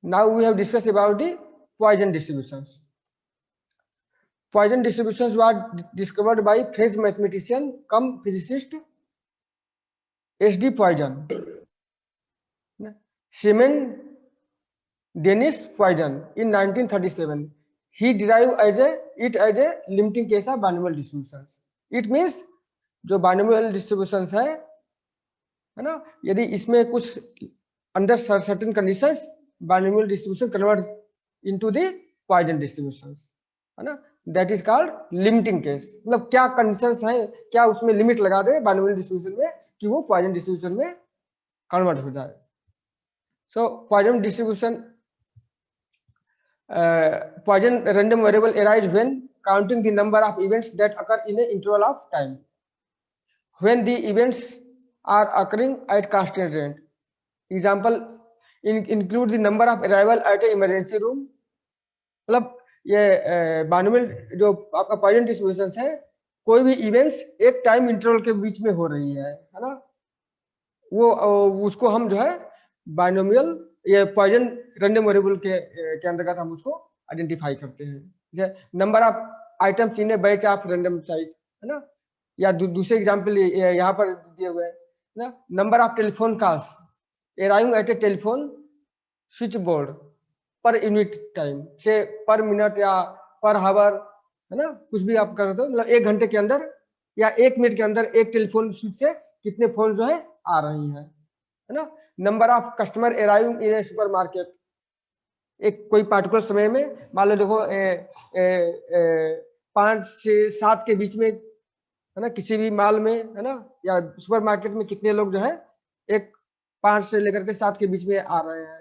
Now we have discussed about the Poisson distributions. Poisson distributions were discovered by French mathematician cum physicist S.D. Poisson. Simon Denis Poisson in 1937. He derived it as a limiting case of binomial distributions. It means जो binomial distributions है ना, यदि इसमें कुछ under certain conditions binomial distribution convert into the Poisson distributions, है ना, that is called limiting case. मतलब क्या conditions हैं, क्या उसमें limit लगा दे binomial distribution में कि वो Poisson distribution में convert हो जाए. So Poisson distribution, Poisson random variable arise when counting the number of events that occur in an interval of time. When the events are occurring at constant rate. Example include the number of arrival at an emergency room. मतलब ये binomial जो आपका poison distribution है, कोई भी events एक time interval के बीच में हो रही है ना, वो उसको हम जो है बाइनोमियल ये पॉइजन रैंडम वेरिएबल के अंतर्गत हम उसको आइडेंटिफाई करते हैं. जैसे number of items in A batch of random size, है ना, या दूसरे एग्जांपल यहाँ पर दिए हुए हैं ना, number of telephone calls arriving at A telephone switch board per unit time, से पर मिनट या पर हावर, है ना, कुछ भी आप करते हो, मतलब 1 घंटे के अंदर या 1 मिनट के अंदर एक टेलीफोन स्विच से कितने फोन जो है आ रही हैं, है ना. Number of customer arriving in A super market, एक कोई पार्टिकुलर समय में मान लो देखो 5 से 7 के बीच में, है ना, किसी भी मॉल में, है ना, या सुपर मार्केट में कितने लोग जो है एक 5 से लेकर के 7 के बीच में आ रहे हैं,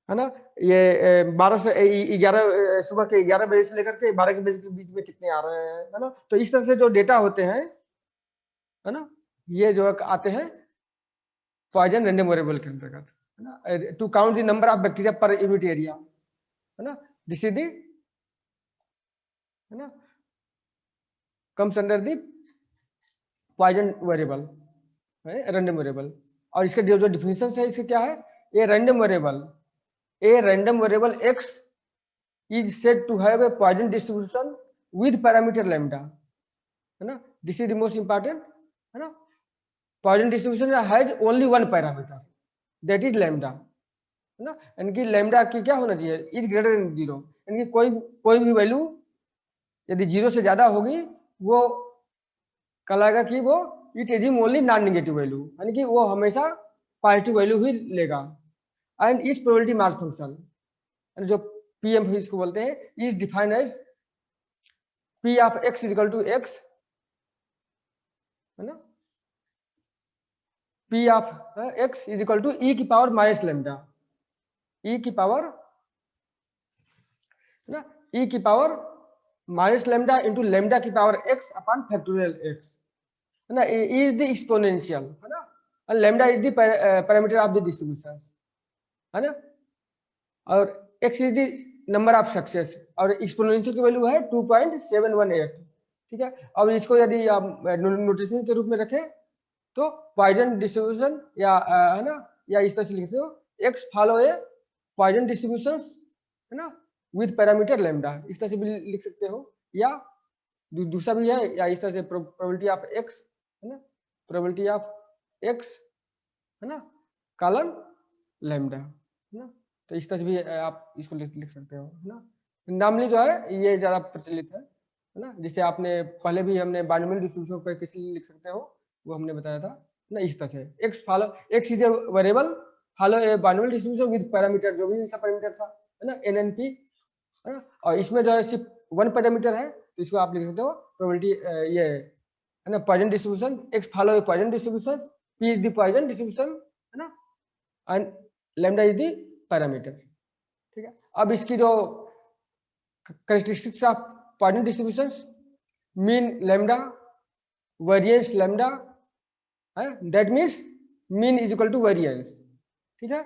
है ना. ये 12 से 11 सुबह के 11 बजे से लेकर के 12 के बजे के बीच में कितने आ रहे हैं, है ना. तो इस तरह से जो डेटा होते हैं, है ना, ये जो आते हैं पॉइजन रैंडम वेरिएबल के अंतर्गत, है ना. To count the number of bacteria per unit area, है ना, दिस इज द, है ना, comes under the Poisson variable, है रैंडम वेरिएबल. और इसके जो डिफिनेशन है इसके क्या है, a random variable x is said to have a Poisson distribution with parameter lambda, है ना. This is the most important, है ना. Poisson distribution has only one parameter, that is lambda, है ना. यानी कि lambda की क्या होना चाहिए, is greater than 0, यानी कि कोई भी वैल्यू यदि 0 से ज्यादा होगी वो कहलाएगा कि वो it assume only non negative value, यानी कि वो हमेशा पॉजिटिव वैल्यू ही लेगा. एंड इस प्रोबेबिलिटी मास फंक्शन जो पीएम इसको बोलते हैं, is defined as P of X equal to X, है ना, P of X is equal to e की पावर माइनस लेमडा, ई की पावर, है ना, ई की power minus lambda into lambda की power X upon factorial X, है ना. ई इज द एक्सपोनेंशियल, है ना, और lambda is the parameter of the distribution, है ना, और X is the number of success, और एक्सपोनेंशियल की वैल्यू है 2.718, ठीक है. अब इसको यदि आप नोटेशन के रूप में रखें तो पॉइजन डिस्ट्रीब्यूशन या है ना, या इस तरह से लिखते हो x follow a Poisson distribution, है ना, विद पैरामीटर लैम्डा, इस तरह से भी लिख सकते हो, या दूसरा भी है, या इस तरह से प्रोबेबिलिटी ऑफ एक्स, है ना, प्रोबेबिलिटी ऑफ एक्स, है ना, कॉलन लैम्डा, है ना. तो इस तरह से भी आप इसको लिख सकते हो, है ना. नामली जो है ये ज्यादा प्रचलित है ना. जिसे आपने पहले भी हमने बाइनोमियल डिस्ट्रीब्यूशन को कैसे लिख सकते हो वो हमने बताया था ना. इस तरह से x follow x is a variable follow A binomial distribution with parameter, जो भी इसका पैरामीटर था, है ना, एनएनपी, है ना. और इसमें जो है सिर्फ 1 पैरामीटर है, तो इसको आप लिख सकते हो प्रोबेबिलिटी ये, है ना, Poisson distribution, X follow a Poisson distribution, P is the Poisson distribution, है ना, and lambda is the parameter, ठीक है. अब इसकी जो characteristics of Poisson distributions, mean lambda, variance lambda, है, that means mean is equal to variance, ठीक है.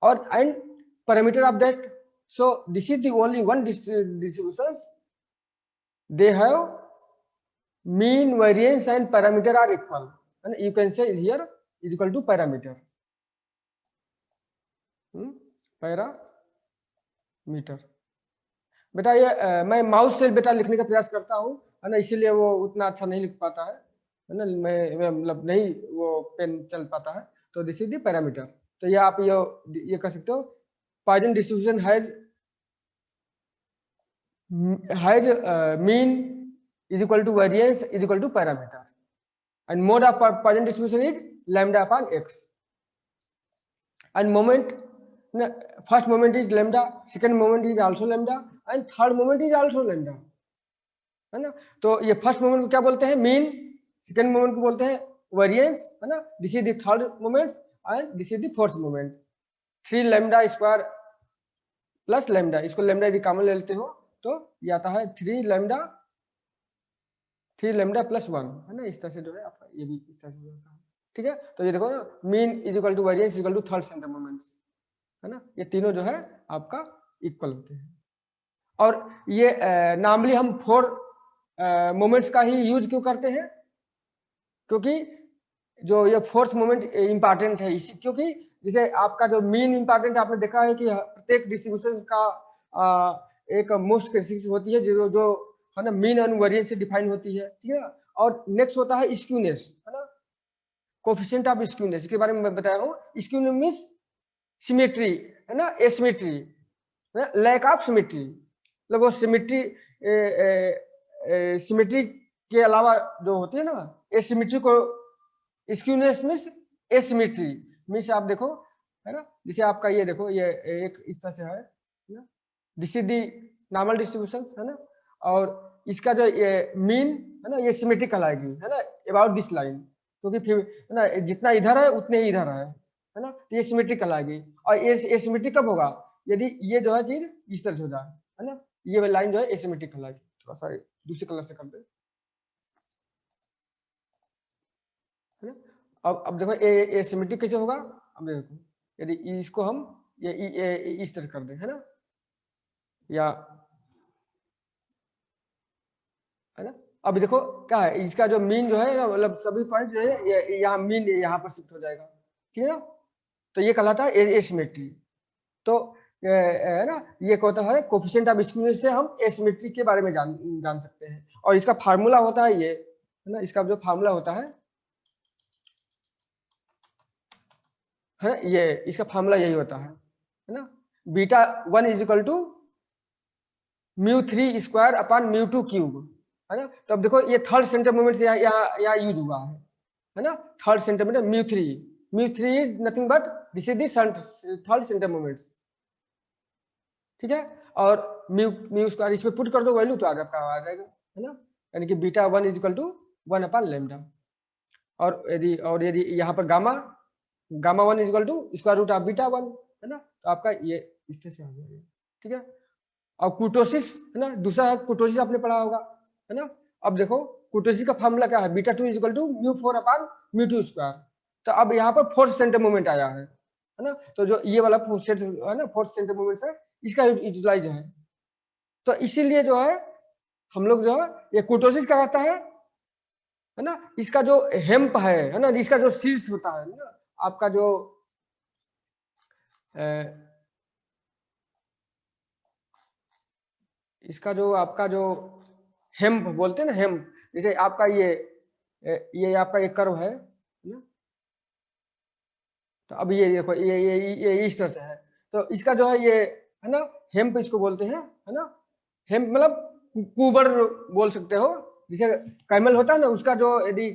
और and parameter of that, so this is the only one distributions they have mean, variance and parameter are equal, and you can say here is equal to parameter. Parameter. बेटा ये मैं mouse से बेटा लिखने का प्रयास करता हूँ, है ना, इसीलिए वो उतना अच्छा नहीं लिख पाता है ना, मैं मतलब नहीं वो पेन चल पाता है। तो दिस इज द पैरामीटर। तो ये आप ये कर सकते हो, Poisson distribution has mean is equal to variance is equal to parameter, and mode of Poisson distribution is lambda upon x, and moment, first moment is lambda, second moment is also lambda, and third moment is also lambda, है ना। तो ये first moment को क्या बोलते हैं, mean, second moment को बोलते हैं वेरिएंस, है ना, this is the third moment and this is the fourth moment. 3 lambda square plus lambda, इसको लैम्डा यदि कॉमन ले लेते हो तो ये आता है 3 लैम्डा प्लस 1, है ना, इस तरह से जो है आपका ये भी इस तरह से होता है। ठीक है, तो ये देखो ना, mean is equal to variance is equal to third centre moments, है ना, ये तीनों जो है आपका इक्वल होते हैं। और ये नॉर्मली हम 4 मोमेंट्स का ही यूज क्यों करते हैं, क्योंकि जो ये फोर्थ मोमेंट इंपॉर्टेंट है इसी, क्योंकि जैसे आपका जो मीन इंपॉर्टेंट, आपने देखा है कि प्रत्येक डिस्ट्रीब्यूशन का एक मोस्ट कैरेक्टरिस्टिक होती है जो जो है ना मीन और वेरिएंस से डिफाइन होती है। ठीक है, और नेक्स्ट होता है स्क्यूनेस, है ना, कोफिशिएंट ऑफ स्क्यूनेस, इसके बारे में मैं बताया हूँ। स्क्यूनेस मींस सिमेट्री, है ना, एसिमेट्री, लैक ऑफ सिमेट्री, मतलब वो सिमेट्री के अलावा जो होती है ना एसिमेट्री को, स्क्यूनेस मींस एसिमेट्री मींस आप देखो, है ना, जैसे आपका ये देखो, ये एक इस तरह से है ना, this is the normal distribution, है ना, और इसका जो मीन है ना ये सिमेट्रिक कहलाएगी, है ना, अबाउट दिस लाइन, क्योंकि फिर है ना जितना इधर है उतने ही इधर है ना, तो ये सिमेट्रिक कहलाएगी। और ये एसिमेट्रिक कब होगा, यदि ये जो है चीज इस तरह से हो जाए, है ना, ये लाइन जो है एसिमेट्रिक कहलाएगी। थोड़ा सा दूसरे कलर से कर दे, है ना। अब देखो एसिमेट्रिक कैसे होगा, अब देखो यदि इसको हम ये इस तरह कर दें, है ना, या है ना, अब देखो क्या है, इसका जो मीन जो है मतलब सभी पॉइंट जो है यहाँ मीन यहाँ पर शिफ्ट हो जाएगा। ठीक है ना, तो ये कहलाता है एसिमेट्री। तो है ना, ये कहता है कोफिशिएंट ऑफ स्क्यूनेस से हम एसिमेट्री के बारे में जान सकते हैं। और इसका फार्मूला होता है ये, है ना, इसका जो फार्मूला होता है ये इसका फार्मूला यही होता है ना, beta 1 is equal to μ3 square upon μ2 cube, है ना। तो अब देखो ये थर्ड सेंटर मोमेंट यहाँ यूज हुआ है ना, third centre moment μ3 is nothing but this is the third centre moment. ठीक है, और म्यू स्क्वायर इसमें पुट कर दो वैल्यू तो आगे आपका आ जाएगा, है ना, यानी कि beta 1 is equal to 1 upon lambda. और यदि यहाँ पर gamma 1 is equal to square root of beta 1, है ना, तो आपका ये इस तरह से आ जाएगा। ठीक है, और कुटोसिस, है ना, दूसरा है कुटोसिस, आपने पढ़ा होगा, है ना। अब देखो कुटोसिस का फार्मूला क्या है, beta 2 is equal to μ4 upon μ2 square. तो अब यहाँ पर फोर्थ सेंटर मोमेंट आया है ना, तो जो ये वाला है ना फोर्थ सेंटर मोमेंट है, इसका यूटिलाइज है। तो इसीलिए जो है हम लोग जो है ये कुटोसिस क्या कहता है ना, इसका जो हेम्प है ना, इसका जो शीर्ष होता है ना, आपका जो इसका जो आपका जो हेम्प बोलते हैं ना, हेम्प, जैसे आपका ये आपका एक कर्व है ना, तो अब ये देखो ये इस तरह से है, तो इसका जो है ये है ना हेम्प इसको बोलते हैं, है ना। हेम्प मतलब कुबर बोल सकते हो, जैसे कैमल होता है ना, उसका जो यदि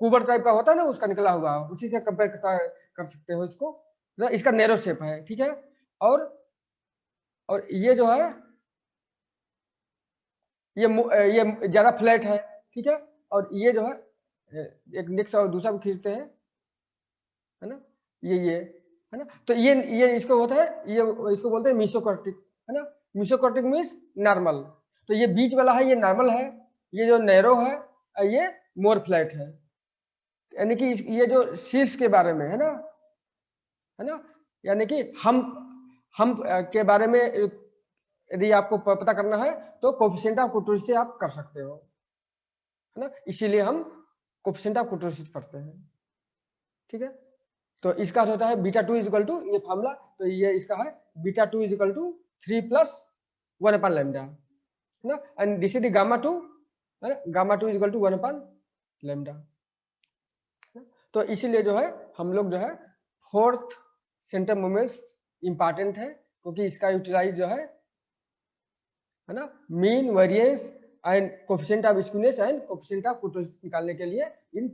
कुबर टाइप का होता है ना, उसका निकला हुआ उसी से कंपेयर कर सकते हो इसको, तो इसका नैरो शेप है। ठीक है, और ये जो है ये ज्यादा फ्लैट है। ठीक है, और ये जो है एक नेक्स्ट और दूसरा भी खींचते हैं, है ना, ये है ना, तो ये इसको होता है, ये इसको बोलते हैं मीसोकॉर्टिक, है ना, मीसोकॉर्टिक मीन्स नॉर्मल। तो ये बीच वाला है ये नॉर्मल है, ये जो नैरो है ये मोर फ्लैट है, यानी कि ये जो शीर्ष के बारे में है ना, यानी कि हम के बारे में यदि आपको पता करना है तो कोफिशिएंट ऑफ कुटोसिस से आप कर सकते हो, है ना, इसीलिए हम कोफिशिएंट ऑफ कुटोसिस पढ़ते हैं। ठीक है, तो इसका होता है बीटा 2 इजिकल टू, ये फॉर्मूला, तो ये इसका है beta 2 is equal to 3 plus 1 upon lambda, है ना, and this is the gamma 2, है ना, gamma 2 is equal to 1 upon lambda. तो इसीलिए जो है हम लोग जो है फोर्थ सेंटर मोमेंट्स इंपॉर्टेंट है, क्योंकि इसका यूटिलाइज जो है ना, mean, variance and coefficient of skewness and coefficient of कुर्टोसिस निकालने के लिए इन,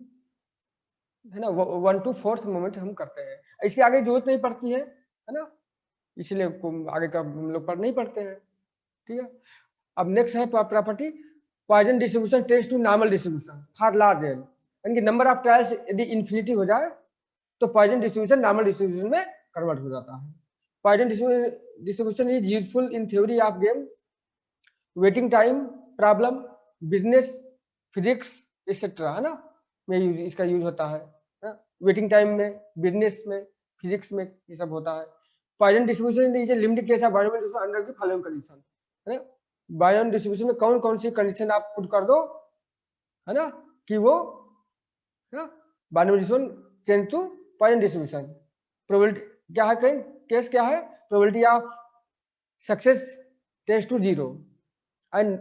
है ना, 1 to 4th मोमेंट हम करते हैं। इसके आगे जरूरत नहीं पड़ती है ना, इसलिए आगे का हम लोग पढ़ नहीं पढ़ते हैं, ठीक है। अब नेक्स्ट है property Poisson distribution tends to normal distribution for large L, यानी कि नंबर ऑफ ट्रायल्स यदि इन्फिनिटी हो जाए तो पॉइजन डिस्ट्रीब्यूशन नॉर्मल डिस्ट्रीब्यूशन में कन्वर्ट हो जाता है। Poisson distribution is useful in theory of game, waiting time problem, business, physics etcetera, है ना, में इसका यूज होता है, वेटिंग टाइम में, बिजनेस में, फिजिक्स में ये सब होता है। Poisson distribution is a limited case of binomial distribution under the following condition, है ना, बायोनॉमियल डिस्ट्रीब्यूशन में कौन कौन सी कंडीशन आप पुट कर दो, है ना, कि वो binomial distribution change to Poisson distribution. Probability क्या है, कहीं केस क्या है, probability of success tends to 0 and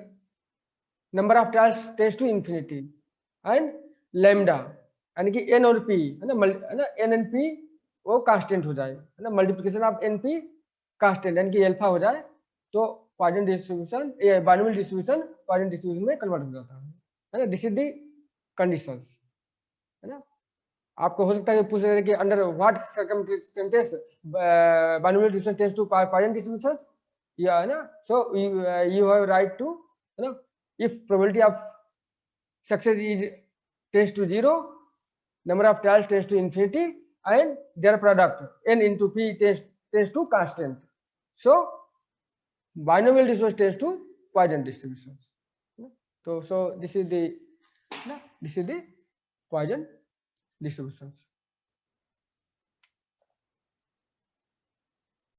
number of trials tends to infinity and lambda, यानी कि एन और पी, है ना, एन एंड पी वो कांस्टेंट हो जाए, है ना, multiplication of N P constant यानी कि अल्फा हो जाए, तो पॉइजन डिस्ट्रीब्यूशन, ये बायोनॉमियल डिस्ट्रीब्यूशन पॉइजन डिस्ट्रीब्यूशन में कन्वर्ट हो जाता है ना। दिस इज द कंडीशंस, है ना। आपको हो सकता है पूछ रहे कि under what circumstances binomial distribution tends to Poisson distribution, या, है ना, so you have write to, है ना, if probability of success is tends to 0, number of trials tends to infinity, and their product n into p tends to constant, so binomial distribution tends to Poisson distributions. So this is the Poisson distributions.